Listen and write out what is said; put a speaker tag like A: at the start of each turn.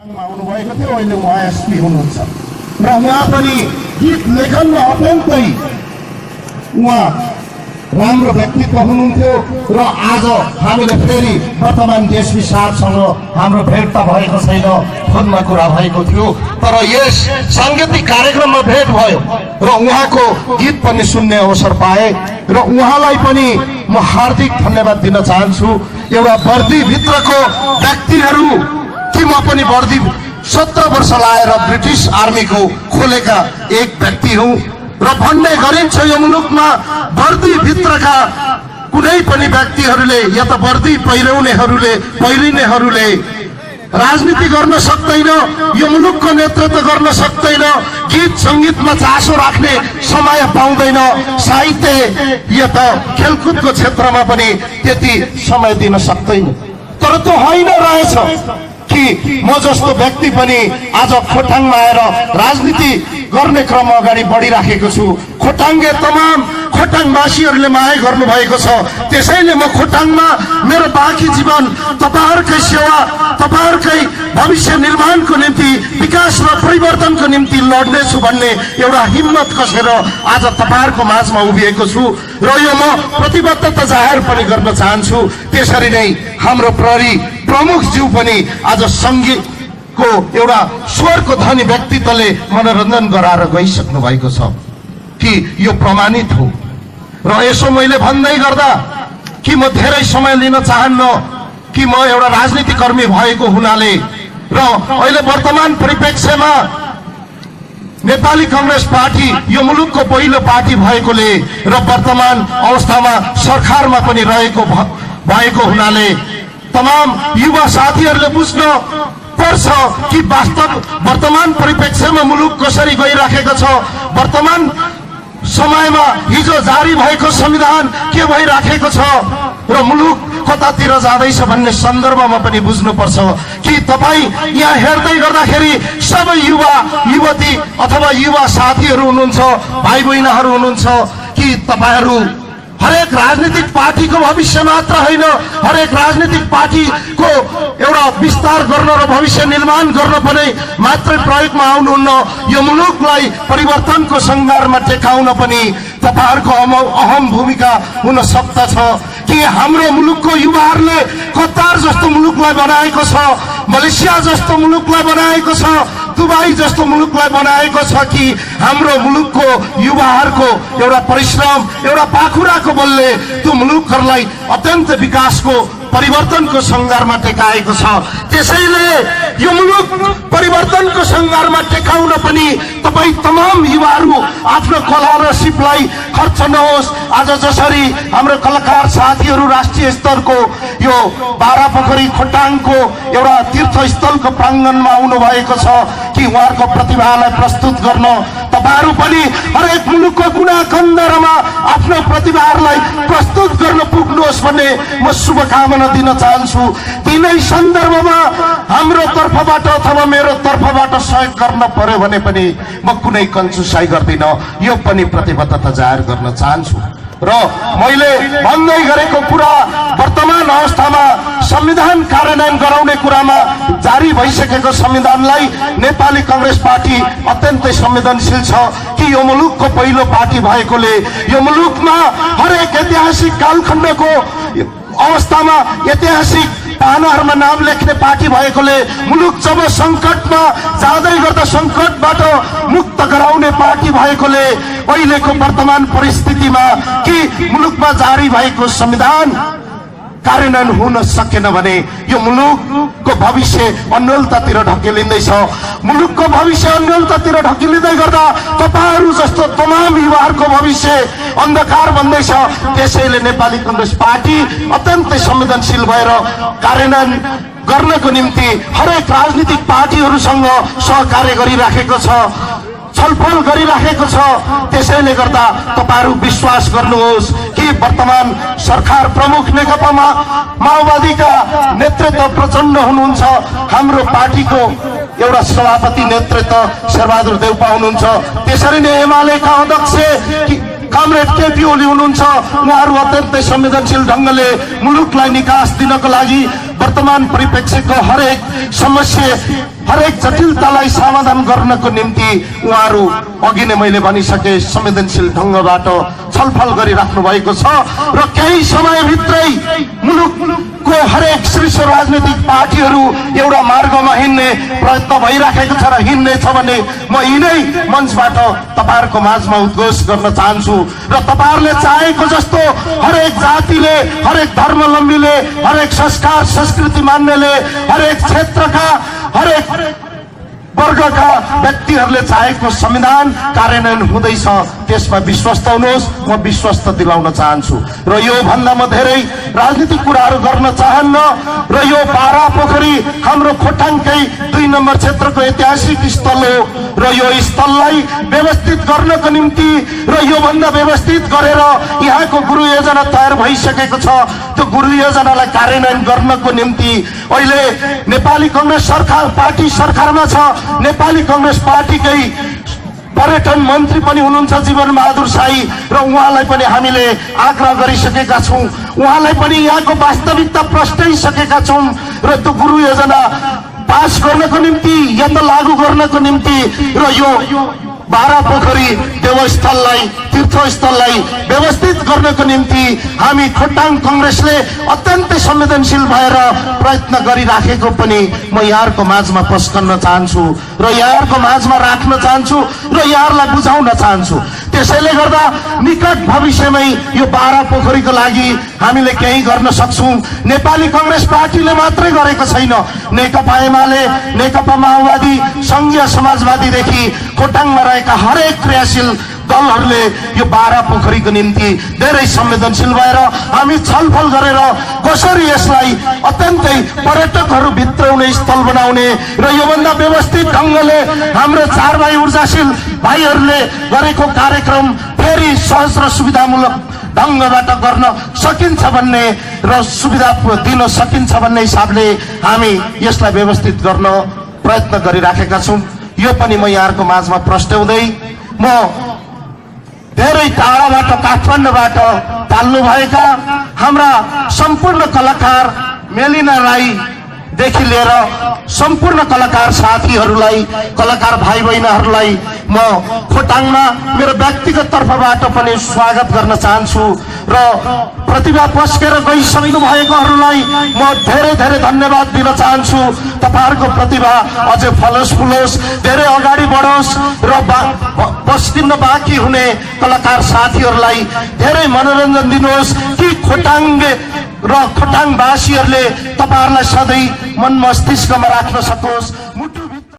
A: आउनुभएको थियो, अहिले उहाँ एसपी हुनुहुन्छ र उहाँ पनि गीत लेखनमा अत्यन्तै उहाँ राम्रो व्यक्तित्व हुनुहुन्थ्यो र आज हामीले फेरि वर्तमान डिएसपी साहबसँग हाम्रो भेट त भएको छैन, फोनमा कुरा भएको थियो, तर यस साङ्गीतिक कार्यक्रममा भेट भयो र उहाँको गीत पनि सुन्ने अवसर पाए र उहाँलाई पनि म हार्दिक धन्यवाद दिन चाहन्छु। एउटा वर्दीभित्रको व्यक्तिहरू कि म पनि वर्दी 17 वर्ष लाएर ब्रिटिस आर्मीको खोलेका एक व्यक्ति हुँ र भन्ने गरिन्छ यो मुलुकमा वर्दीभित्रका कुनै पनि व्यक्तिहरूले या त वर्दी पहिरिनेहरूले राजनीति गर्न सक्दैन, यो मुलुकको नेतृत्व गर्न सक्दैन, गीत सङ्गीतमा चासो राख्ने समय पाउँदैन, साहित्य या त खेलकुदको क्षेत्रमा पनि त्यति समय दिन सक्दैन। तर त्यो होइन रहेछ कि म जस्तो व्यक्ति पनि आज खोटाङमा आएर राजनीति गर्ने क्रम अगाडि बढिराखेको छु। खोटाङले तमाम खोटाङवासीहरूले माया गर्नुभएको छ, त्यसैले म खोटाङमा मेरो बाँकी जीवन तपाईहरुकै सेवा, तपाईहरुकै भविष्य निर्माणको निम्ति, विकास र परिवर्तनको निम्ति लड्नेछु भन्ने एउटा हिम्मत कसेर आज तपाईहरुको माझमा उभिएको छु र यो म प्रतिबद्धता जाहेर पनि गर्न चाहन्छु। त्यसरी नै हाम्रो प्रहरी प्रमुखज्यू पनि आज सङ्गीतको एउटा स्वरको धनी व्यक्तित्वले मनोरञ्जन गराएर गइसक्नु भएको छ कि यो प्रमाणित हो। र यसो मैले भन्दै गर्दा कि म धेरै समय लिन चाहन्न कि म एउटा राजनीतिक कर्मी भएको हुनाले र अहिले वर्तमान परिप्रेक्ष्यमा नेपाली कांग्रेस पार्टी यो मुलुकको पहिलो पार्टी भएकोले र वर्तमान अवस्थामा सरकारमा पनि भएको हुनाले तमाम युवा साथीहरूले बुझ्न पर्छ कि वास्तव वर्तमान परिप्रेक्ष्यमा मुलुक कसरी गइराखेको छ, वर्तमान समयमा हिजो जारी भएको संविधान के भइराखेको छ र मुलुक कतातिर जाँदैछ भन्ने सन्दर्भमा पनि बुझ्नुपर्छ कि तपाई यहाँ हेर्दै गर्दाखेरि सबै युवा युवती अथवा युवा साथीहरू हुनुहुन्छ, भाइ बहिनीहरू हुनुहुन्छ कि तपाईहरू हरेक राजनीतिक पार्टीको भविष्य मात्र होइन, हरेक राजनीतिक पार्टीको एउटा विस्तार गर्न र भविष्य निर्माण गर्न पनि मात्र प्रयोगमा आउनुहुन्न, यो मुलुकलाई परिवर्तनको सङ्घारमा टेकाउन पनि तपाईहरुको अहम भूमिका हुन सक्दछ कि हाम्रो मुलुकको युवाहरूले कतार जस्तो मुलुकलाई बनाएको छ, मलेसिया जस्तो मुलुकलाई बनाएको छ, दुबई जस्तो मुलुकलाई बनाएको छ कि हाम्रो मुलुकको युवाहरूको एउटा परिश्रम, एउटा पाखुराको बलले त्यो मुलुकहरूलाई अत्यन्त विकासको परिवर्तनको सङ्घारमा टेकाएको छ। त्यसैले यो मुलुक परिवर्तनको सङ्घारमा टेकाउन पनि तपाई तमाम युवाहरू आफ्नो कला र सिपलाई खर्च नहोस्। आज जसरी हाम्रो कलाकार साथीहरू राष्ट्रिय स्तरको यो बारापोखरी खोटाङको एउटा तीर्थस्थलको प्राङ्गणमा आउनु भएको छ कि उहाँहरूको प्रतिभालाई प्रस्तुत गर्न तपाईहरू पनि हरेक मुलुकको कुना कन्दरमा आफ्नो प्रतिभाहरूलाई प्रस्तुत गर्न पुग्नुहोस् भन्ने म शुभकामना दिन चाहन्छु। तिनै सन्दर्भमा हाम्रो तर्फबाट अथवा मेरो तर्फबाट सहयोग गर्न पर्यो भने पनि म कुनै कन्जुसाइ गर्दिन, यो पनि प्रतिबद्धता जाहेर गर्न चाहन्छु। र मैले भन्दै गरेको कुरा वर्तमान अवस्थामा संविधान कार्यान्वयन गराउने कुरामा जारी भइसकेको संविधानलाई नेपाली कांग्रेस पार्टी अत्यन्तै संवेदनशील छ कि यो मुलुकको पहिलो पार्टी भएकोले यो मुलुकमा हरेक ऐतिहासिक कालखण्डको अवस्थामा ऐतिहासिक पानाहरूमा नाम लेख्ने पार्टी भएकोले मुलुक जब संकटमा जाँदै गर्दा संकटबाट मुक्त गराउने पार्टी भएकोले अहिलेको वर्तमान परिस्थितिमा कि मुलुकमा जारी भएको संविधान कार्यान्वयन हुन सकेन भने यो मुलुकको भविष्य अन्यलतातिर ढकेलिँदैछ। मुलुकको भविष्य अन्यलतातिर ढकेलिँदै गर्दा तपाईहरू जस्तो तमाम युवाहरूको भविष्य अन्धकार बन्दैछ। त्यसैले नेपाली कांग्रेस पार्टी अत्यन्तै संवेदनशील भएर कार्यान्वयन गर्नको निम्ति हरेक राजनीतिक पार्टीहरूसँग सहकार्य गरिराखेको छ, छलफल गरिराखेको छ। त्यसैले गर्दा तपाईहरू विश्वास गर्नुहोस् कि वर्तमान सरकार प्रमुख नेकपा माओवादीका नेतृत्व प्रचण्ड हुनुहुन्छ, हाम्रो पार्टीको एउटा सभापति नेतृत्व शेरबहादुर देउपा हुनुहुन्छ, त्यसरी नै एमालेका अध्यक्ष कमरेड केपी ओली हुनुहुन्छ। उहाँहरू अत्यन्तै संवेदनशील ढङ्गले मुलुकलाई निकास दिनको लागि वर्तमान परिप्रेक्ष्यको हरेक समस्या हरेक जटिलतालाई समाधान गर्नको निम्ति उहाँहरू अघि नै मैले भनिसके संवेदनशील ढंगबाट छलफल गरिराख्नु भएको छ र केही समयभित्रै मुलुकको हरेक शीर्ष राजनीतिक पार्टीहरू एउटा मार्गमा हिँड्ने प्रयत्न भइराखेको छ र हिँड्ने छ भने म यिनै मञ्चबाट तपाईहरुको माझमा उद्घोष गर्न चाहन्छु र तपाईहरुले चाहेको जस्तो हरेक जातिले हरेक धर्मावलम्बीले हरेक संस्कार संस्कृति मान्नेले हरेक क्षेत्रका हरेक वर्गका व्यक्तिहरूले चाहेको संविधान कार्यान्वयन हुँदैछ त्यसमा विश्वस्त हुनुहोस् म विश्वस्त दिलाउन चाहन्छु र यो भन्दा म धेरै राजनीतिक कुराहरू गर्न चाहन्न र यो बारा पोखरी हाम्रो खोटाङकै 2 नम्बर क्षेत्रको ऐतिहासिक स्थल हो र यो स्थललाई व्यवस्थित गर्नको निम्ति र यो भन्दा व्यवस्थित गरेर यहाँको गुरु योजना तयार भइसकेको छ त्यो गुरु योजनालाई कार्यान्वयन गर्नको निम्ति अहिले नेपाली कांग्रेस सरकार पार्टी सरकारमा छ नेपाली कांग्रेस पार्टीकै पर्यटन मन्त्री पनि हुनुहुन्छ जीवन बहादुर शाही र उहाँलाई पनि हामीले आग्रह गरिसकेका छौं उहाँलाई पनि यहाँको वास्तविकता प्रस्ताइसकेका छौं र त्यो गुरु योजना पास गर्नको निम्ति या त लागू गर्नको निम्ति र यो बारा पोखरी देवस्थललाई तीर्थस्थललाई व्यवस्थित गर्नको निम्ति हामी खोटाङ कांग्रेसले अत्यन्तै संवेदनशील भएर प्रयत्न गरिराखेको पनि म यहाँहरुको माझमा पस्कन्न चाहन्छु र यहाँहरुको माझमा राख्न चाहन्छु र यहाँहरुलाई बुझाउन चाहन्छु त्यसैले गर्दा निकट भविष्यमै यो बारा पोखरीको लागि हामीले केही गर्न सक्छौं नेपाली कांग्रेस पार्टीले मात्रै गरेको छैन नेकपा एमाले नेकपा माओवादी संघीय समाजवादीदेखि खोटाङमा रहेका हरेक क्रियाशील दलहरूले यो बारा पोखरीको निम्ति धेरै संवेदनशील भएर हामी छलफल गरेर कसरी यसलाई अत्यन्तै पर्यटकहरू भित्राउने स्थल बनाउने र यो भन्दा व्यवस्थित ढंगले हाम्रो 4 भाइ ऊर्जाशील भाइहरूले गरेको कार्यक्रम फेरि सहज र सुविधामूलक ढंगबाट गर्न सकिन्छ भन्ने र सुविधा दिन सकिन्छ भन्ने हिसाबले हामी यसलाई व्यवस्थित गर्न प्रयत्न गरिराखेका छौं यो पनि म यहाँहरुको माझमा प्रस्ताउँदै म धेरै टाढाबाट काठमाडौँबाट पाल्नु भएका हाम्रा सम्पूर्ण कलाकार मेलिना राई देखि लिएर सम्पूर्ण कलाकार साथीहरूलाई कलाकार भाइ बहिनीहरूलाई म खोटाङमा मेरो व्यक्तिगत तर्फबाट पनि स्वागत गर्न चाहन्छु र प्रतिभा पस्केर गइसक्नु भएकोहरूलाई म धेरै धेरै धन्यवाद दिन चाहन्छु तपाईहरुको प्रतिभा अझै फलोस् फुलोस् धेरै अगाडि बढोस् र पस्किन बाँकी हुने कलाकार साथीहरूलाई धेरै मनोरञ्जन दिनुहोस् कि खोटाङले र खोटाङवासीहरूले तपाईहरुलाई सधैँ मन मस्तिष्कमा राख्न सकोस्।